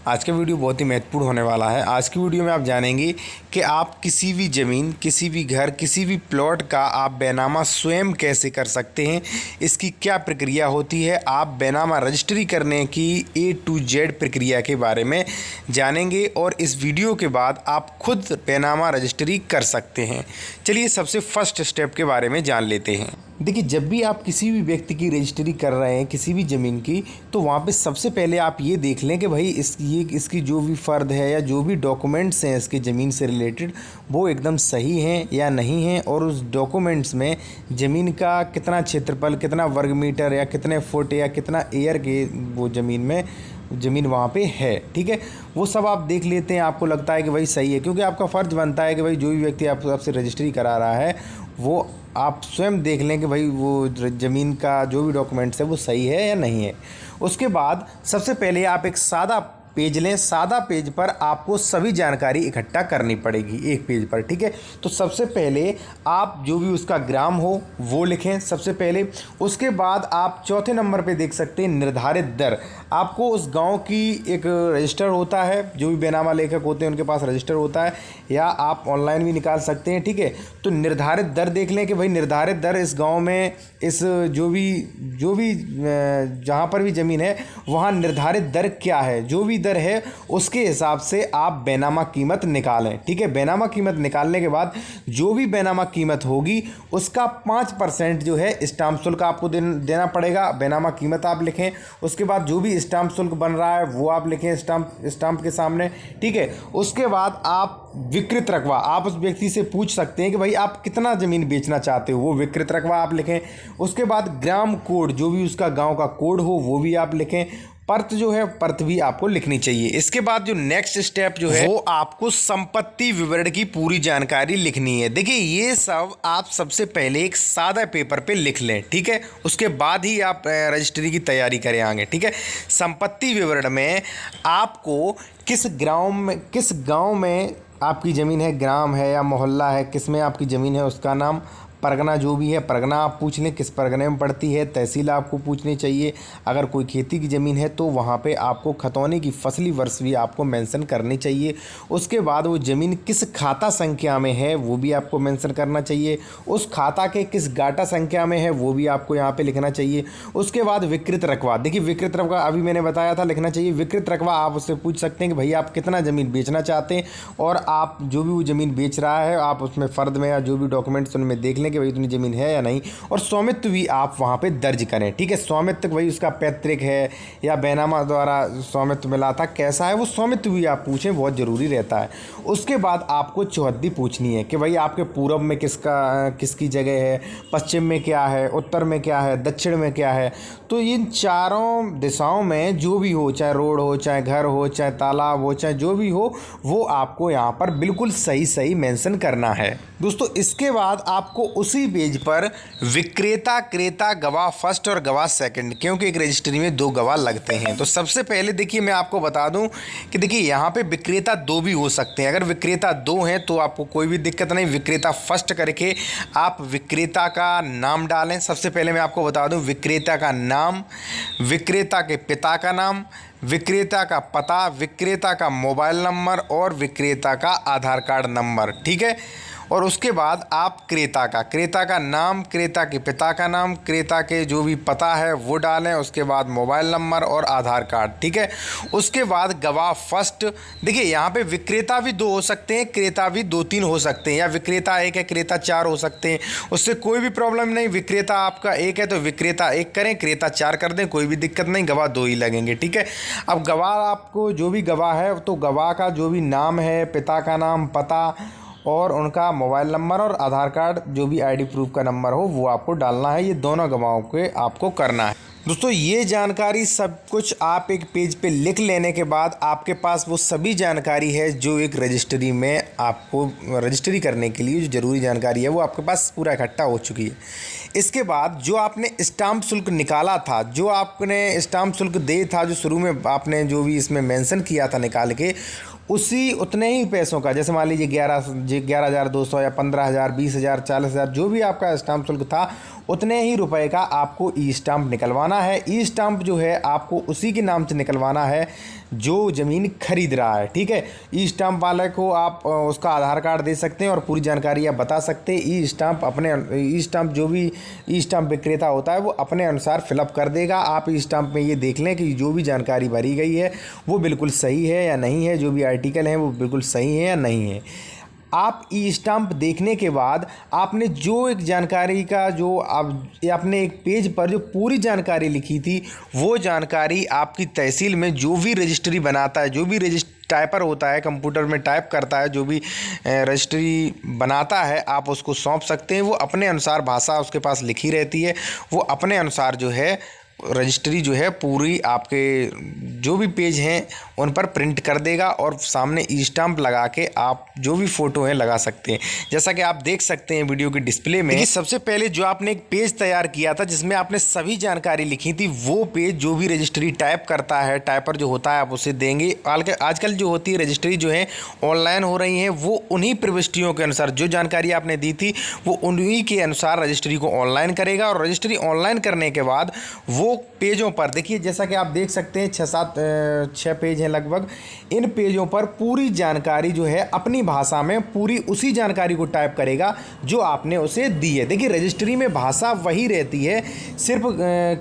आज का वीडियो बहुत ही महत्वपूर्ण होने वाला है। आज की वीडियो में आप जानेंगे कि आप किसी भी ज़मीन, किसी भी घर, किसी भी प्लॉट का आप बैनामा स्वयं कैसे कर सकते हैं, इसकी क्या प्रक्रिया होती है। आप बैनामा रजिस्ट्री करने की A to Z प्रक्रिया के बारे में जानेंगे और इस वीडियो के बाद आप खुद बैनामा रजिस्ट्री कर सकते हैं। चलिए सबसे फर्स्ट स्टेप के बारे में जान लेते हैं। देखिए, जब भी आप किसी भी व्यक्ति की रजिस्ट्री कर रहे हैं किसी भी ज़मीन की, तो वहाँ पे सबसे पहले आप ये देख लें कि भाई इसकी जो भी फ़र्द है या जो भी डॉक्यूमेंट्स हैं इसके ज़मीन से रिलेटेड वो एकदम सही हैं या नहीं हैं, और उस डॉक्यूमेंट्स में ज़मीन का कितना क्षेत्रफल, कितना वर्ग मीटर या कितने फुट या कितना एयर के वो ज़मीन वहाँ पे है। ठीक है, वो सब आप देख लेते हैं। आपको लगता है कि भाई सही है, क्योंकि आपका फ़र्ज़ बनता है कि भाई जो भी व्यक्ति आपसे रजिस्ट्री करा रहा है वो आप स्वयं देख लें कि भाई वो ज़मीन का जो भी डॉक्यूमेंट्स है वो सही है या नहीं है। उसके बाद सबसे पहले आप एक सादा पेज लें। सादा पेज पर आपको सभी जानकारी इकट्ठा करनी पड़ेगी एक पेज पर। ठीक है, तो सबसे पहले आप जो भी उसका ग्राम हो वो लिखें सबसे पहले। उसके बाद आप चौथे नंबर पे देख सकते हैं निर्धारित दर। आपको उस गांव की एक रजिस्टर होता है, जो भी बैनामा लेखक होते हैं उनके पास रजिस्टर होता है, या आप ऑनलाइन भी निकाल सकते हैं। ठीक है, तो निर्धारित दर देख लें कि भाई निर्धारित दर इस गाँव में इस जो भी जहाँ पर भी ज़मीन है वहाँ निर्धारित दर क्या है, जो भी दर है उसके हिसाब से आप बैनामा कीमत निकालें। ठीक है, बैनामा कीमत निकालने के बाद जो भी बैनामा कीमत होगी उसका 5% जो है स्टाम्प शुल्क आपको देना पड़ेगा। बैनामा कीमत आप लिखें, उसके बाद जो भी स्टाम्प शुल्क बन रहा है वो आप लिखें स्टाम्प के सामने। ठीक है, उसके बाद आप विकृत रकबा, आप उस व्यक्ति से पूछ सकते हैं कि भाई आप कितना ज़मीन बेचना चाहते हो, वो विकृत रकबा आप लिखें। उसके बाद ग्राम कोड, जो भी उसका गांव का कोड हो वो भी आप लिखें। पर्त जो है, पर्त भी आपको लिखनी चाहिए। इसके बाद जो नेक्स्ट स्टेप जो है वो आपको संपत्ति विवरण की पूरी जानकारी लिखनी है। देखिए, ये सब आप सबसे पहले एक सादा पेपर पे लिख लें। ठीक है, उसके बाद ही आप रजिस्ट्री की तैयारी करें आगे। ठीक है, संपत्ति विवरण में आपको किस गांव में आपकी ज़मीन है, ग्राम है या मोहल्ला है, किस में आपकी ज़मीन है उसका नाम, परगना जो भी है परगना आप पूछ लें, किस परगने में पड़ती है, तहसील आपको पूछनी चाहिए। अगर कोई खेती की ज़मीन है तो वहाँ पे आपको खतौनी की फसली वर्ष भी आपको मेंशन करनी चाहिए। उसके बाद वो ज़मीन किस खाता संख्या में है वो भी आपको मेंशन करना चाहिए। उस खाता के किस गाटा संख्या में है वो भी आपको यहाँ पर लिखना चाहिए। उसके बाद विकृत रकबा, देखिए विकृत रकबा अभी मैंने बताया था लिखना चाहिए। विकृत रकबा आप उससे पूछ सकते हैं कि भैया आप कितना ज़मीन बेचना चाहते हैं, और आप जो भी वो ज़मीन बेच रहा है आप उसमें फ़र्द में या जो भी डॉक्यूमेंट्स उनमें देख लें कि भाई इतनी ज़मीन है या नहीं, और स्वामित्व भी आप वहाँ पे दर्ज करें। ठीक है, स्वामित्व भाई उसका पैतृक है या बैनामा द्वारा स्वामित्व मिला था, कैसा है वो स्वामित्व भी आप पूछें, बहुत ज़रूरी रहता है। उसके बाद आपको चौहद्दी पूछनी है कि भाई आपके पूर्व में किसकी जगह है, पश्चिम में क्या है, उत्तर में क्या है, दक्षिण में क्या है। तो इन चारों दिशाओं में जो भी हो, चाहे रोड हो, चाहे घर हो, चाहे तालाब हो, चाहे जो भी हो, वो आपको यहाँ पर बिल्कुल सही मेंशन करना है। दोस्तों, इसके बाद आपको उसी पेज पर विक्रेता, क्रेता, गवाह फर्स्ट और गवाह सेकंड, क्योंकि एक रजिस्ट्री में 2 गवाह लगते हैं। तो सबसे पहले देखिए मैं आपको बता दूं कि देखिए यहाँ पे विक्रेता 2 भी हो सकते हैं। अगर विक्रेता 2 हैं तो आपको कोई भी दिक्कत नहीं, विक्रेता फर्स्ट करके आप विक्रेता का नाम डालें। सबसे पहले मैं आपको बता दूं विक्रेता का नाम, विक्रेता के पिता का नाम, विक्रेता का पता, विक्रेता का मोबाइल नंबर और विक्रेता का आधार कार्ड नंबर। ठीक है, और उसके बाद आप क्रेता का नाम, क्रेता के पिता का नाम, क्रेता के जो भी पता है वो डालें। उसके बाद मोबाइल नंबर और आधार कार्ड। ठीक है, उसके बाद गवाह फर्स्ट। देखिए यहाँ पे विक्रेता भी 2 हो सकते हैं, क्रेता भी 2-3 हो सकते हैं, या विक्रेता 1 है, क्रेता 4 हो सकते हैं, उससे कोई भी प्रॉब्लम नहीं। विक्रेता आपका 1 है तो विक्रेता 1 करें, क्रेता 4 कर दें, कोई भी दिक्कत नहीं, गवाह 2 ही लगेंगे। ठीक है, अब गवाह आपको जो भी गवाह है तो गवाह का जो भी नाम है, पिता का नाम, पता और उनका मोबाइल नंबर और आधार कार्ड जो भी आईडी प्रूफ का नंबर हो वो आपको डालना है। ये दोनों गवाहों के आपको करना है। दोस्तों, ये जानकारी सब कुछ आप एक पेज पे लिख लेने के बाद आपके पास वो सभी जानकारी है जो एक रजिस्ट्री में आपको रजिस्ट्री करने के लिए जो ज़रूरी जानकारी है वो आपके पास पूरा इकट्ठा हो चुकी है। इसके बाद जो आपने स्टाम्प शुल्क निकाला था, जो आपने स्टाम्प शुल्क दे था, जो शुरू में आपने जो भी इसमें मेंशन किया था निकाल के, उसी उतने ही पैसों का, जैसे मान लीजिए 11,200 या 15,000, 20,000, 40,000 जो भी आपका स्टाम्प शुल्क था, उतने ही रुपए का आपको ई स्टाम्प निकलवाना है। ई स्टाम्प जो है आपको उसी के नाम से निकलवाना है जो ज़मीन खरीद रहा है, ठीक है। ई स्टाम्प वाले को आप उसका आधार कार्ड दे सकते हैं और पूरी जानकारी आप बता सकते हैं। ई स्टाम्प जो भी ई स्टाम्प विक्रेता होता है वो अपने अनुसार फिलअप कर देगा। आप ई स्टाम्प में ये देख लें कि जो भी जानकारी भरी गई है वो बिल्कुल सही है या नहीं है, जो भी आर्टिकल हैं वो बिल्कुल सही है या नहीं है। आप ई स्टाम्प देखने के बाद आपने जो एक जानकारी का जो आपने एक पेज पर जो पूरी जानकारी लिखी थी वो जानकारी आपकी तहसील में जो भी रजिस्ट्री बनाता है, जो भी टाइपर होता है, कंप्यूटर में टाइप करता है, जो भी रजिस्ट्री बनाता है, आप उसको सौंप सकते हैं। वो अपने अनुसार भाषा उसके पास लिखी रहती है, वो अपने अनुसार जो है रजिस्ट्री जो है पूरी आपके जो भी पेज हैं उन पर प्रिंट कर देगा और सामने ई स्टाम्प लगा के आप जो भी फ़ोटो हैं लगा सकते हैं। जैसा कि आप देख सकते हैं वीडियो के डिस्प्ले में, सबसे पहले जो आपने एक पेज तैयार किया था जिसमें आपने सभी जानकारी लिखी थी, वो पेज जो भी रजिस्ट्री टाइप करता है, टाइपर जो होता है, आप उसे देंगे। आजकल जो होती है रजिस्ट्री जो है ऑनलाइन हो रही हैं, वो उन्हीं प्रविष्टियों के अनुसार जो जानकारी आपने दी थी वो उन्हीं के अनुसार रजिस्ट्री को ऑनलाइन करेगा। और रजिस्ट्री ऑनलाइन करने के बाद वो पेजों पर देखिए, जैसा कि आप देख सकते हैं 6 पेज हैं लगभग। इन पेजों पर पूरी जानकारी जो है अपनी भाषा में पूरी उसी जानकारी को टाइप करेगा जो आपने उसे दी है। देखिए रजिस्ट्री में भाषा वही रहती है, सिर्फ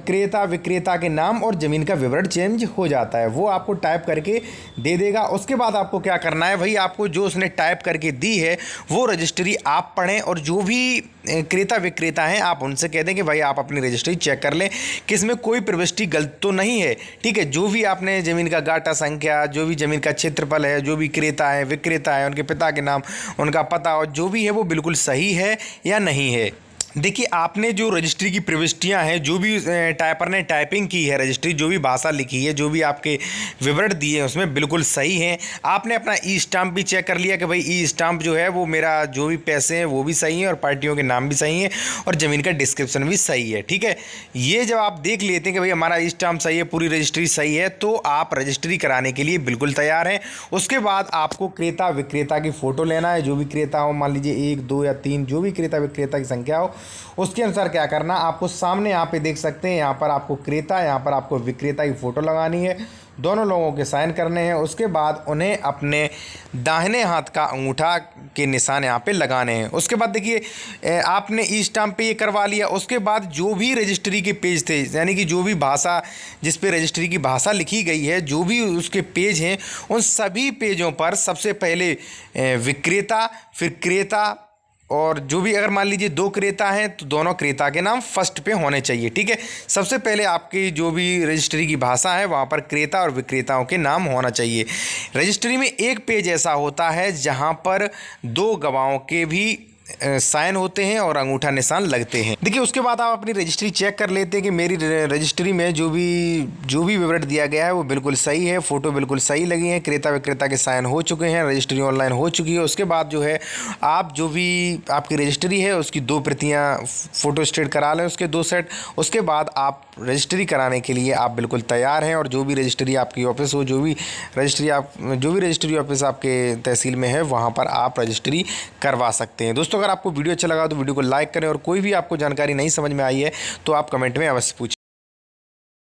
क्रेता विक्रेता के नाम और ज़मीन का विवरण चेंज हो जाता है, वो आपको टाइप करके दे देगा। उसके बाद आपको क्या करना है भाई, आपको जो उसने टाइप करके दी है वो रजिस्ट्री आप पढ़ें और जो भी क्रेता विक्रेता हैं आप उनसे कह दें कि भाई आप अपनी रजिस्ट्री चेक कर लें कि इसमें कोई प्रविष्टि गलत तो नहीं है, ठीक है। जो भी आपने ज़मीन का गाटा संख्या, जो भी ज़मीन का क्षेत्रफल है, जो भी क्रेता है विक्रेता है, उनके पिता के नाम, उनका पता और जो भी है वो बिल्कुल सही है या नहीं है। देखिए आपने जो रजिस्ट्री की प्रविष्टियां हैं, जो भी टाइपर ने टाइपिंग की है रजिस्ट्री, जो भी भाषा लिखी है, जो भी आपके विवरण दिए हैं उसमें बिल्कुल सही हैं। आपने अपना ई स्टाम्प भी चेक कर लिया कि भाई ई स्टाम्प जो है वो मेरा जो भी पैसे हैं वो भी सही हैं और पार्टियों के नाम भी सही हैं और ज़मीन का डिस्क्रिप्शन भी सही है, ठीक है। ये जब आप देख लेते हैं कि भाई हमारा ई स्टाम्प सही है, पूरी रजिस्ट्री सही है, तो आप रजिस्ट्री कराने के लिए बिल्कुल तैयार हैं। उसके बाद आपको क्रेता विक्रेता की फ़ोटो लेना है, जो भी क्रेता हो, मान लीजिए 1, 2 या 3 जो भी क्रेता विक्रेता की संख्या हो, उसके अनुसार क्या करना, आपको सामने यहाँ पे देख सकते हैं, यहाँ पर आपको क्रेता, यहाँ पर आपको विक्रेता की फ़ोटो लगानी है, दोनों लोगों के साइन करने हैं। उसके बाद उन्हें अपने दाहिने हाथ का अंगूठा के निशान यहाँ पे लगाने हैं। उसके बाद देखिए आपने ई स्टाम्प पे ये करवा लिया। उसके बाद जो भी रजिस्ट्री के पेज थे, यानी कि जो भी भाषा जिस पे रजिस्ट्री की भाषा लिखी गई है, जो भी उसके पेज हैं, उन सभी पेजों पर सबसे पहले विक्रेता, फिर क्रेता, और जो भी अगर मान लीजिए 2 क्रेता हैं तो दोनों क्रेता के नाम फर्स्ट पे होने चाहिए, ठीक है। सबसे पहले आपकी जो भी रजिस्ट्री की भाषा है वहाँ पर क्रेता और विक्रेताओं के नाम होना चाहिए। रजिस्ट्री में एक पेज ऐसा होता है जहाँ पर 2 गवाहों के भी साइन होते हैं और अंगूठा निशान लगते हैं। देखिए उसके बाद आप अपनी रजिस्ट्री चेक कर लेते हैं कि मेरी रजिस्ट्री में जो भी विवरण दिया गया है वो बिल्कुल सही है, फ़ोटो बिल्कुल सही लगी हैं, क्रेता विक्रेता के साइन हो चुके हैं, रजिस्ट्री ऑनलाइन हो चुकी है। उसके बाद जो है आप जो भी आपकी रजिस्ट्री है उसकी 2 प्रतियाँ फ़ोटो स्टेट करा लें, उसके 2 सेट। उसके बाद आप रजिस्ट्री कराने के लिए आप बिल्कुल तैयार हैं और जो भी रजिस्ट्री आपकी ऑफिस हो, जो भी रजिस्ट्री ऑफिस आपके तहसील में है वहाँ पर आप रजिस्ट्री करवा सकते हैं। दोस्तों अगर आपको वीडियो अच्छा लगा तो वीडियो को लाइक करें और कोई भी आपको जानकारी नहीं समझ में आई है तो आप कमेंट में अवश्य पूछें।